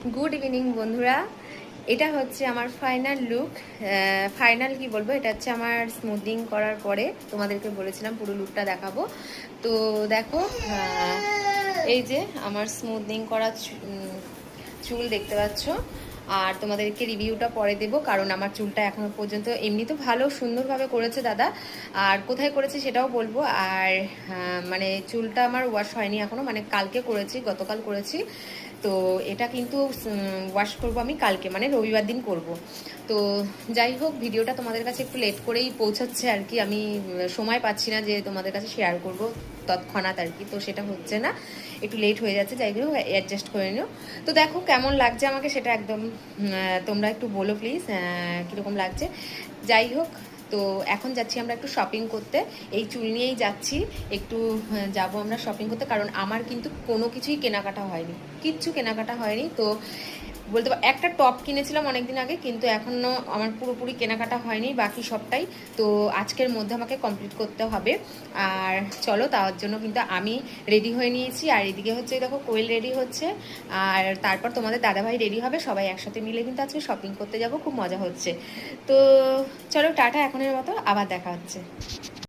Good evening বন্ধুরা। এটা হচ্ছে আমার ফাইনাল লুক। ফাইনাল কি বলবো, এটা হচ্ছে আমার স্মুথিং করার পরে তোমাদেরকে বলেছিলাম পুরো লুকটা দেখাবো। তো দেখো, এই যে আমার স্মুথিং করা চুল দেখতে পাচ্ছ। আর তোমাদেরকে রিভিউটা পরে দেবো, কারণ আমার চুলটা এখনো পর্যন্ত এমনি তো ভালো সুন্দরভাবে করেছে দাদা, আর কোথায় করেছে সেটাও বলবো। আর মানে চুলটা আমার ওয়াশ হয়নি এখনো, মানে কালকে করেছি, গতকাল করেছি। তো এটা কিন্তু ওয়াশ করব আমি কালকে, মানে রবিবার দিন করব। তো যাই হোক, ভিডিওটা তোমাদের কাছে একটু লেট করেই পৌঁছাচ্ছে আর কি। আমি সময় পাচ্ছি না যে তোমাদের কাছে শেয়ার করব তৎক্ষণাৎ আর কি, তো সেটা হচ্ছে না, একটু লেট হয়ে যাচ্ছে। যাই হোক, অ্যাডজাস্ট করে নিও। তো দেখো কেমন লাগছে আমাকে সেটা একদম তোমরা একটু বলো প্লিজ, কীরকম লাগছে। যাই হোক, তো এখন যাচ্ছি আমরা একটু শপিং করতে। এই চুল নিয়েই যাচ্ছি, একটু যাব আমরা শপিং করতে, কারণ আমার কিন্তু কোনো কিছুই কেনাকাটা হয়নি, কিচ্ছু কেনাকাটা হয়নি। তো বলতে একটা টপ কিনেছিলাম অনেকদিন আগে, কিন্তু এখনও আমার পুরোপুরি কেনাকাটা হয়নি, বাকি সবটাই তো আজকের মধ্যে আমাকে কমপ্লিট করতে হবে। আর চলো, তার জন্য কিন্তু আমি রেডি হয়ে নিয়েছি। আর এদিকে হচ্ছে দেখো কোয়েল রেডি হচ্ছে, আর তারপর তোমাদের দাদাভাই রেডি হবে, সবাই একসাথে মিলে কিন্তু আজকে শপিং করতে যাব, খুব মজা হচ্ছে। তো চলো টাটা, এখনের মতো আবার দেখা হচ্ছে।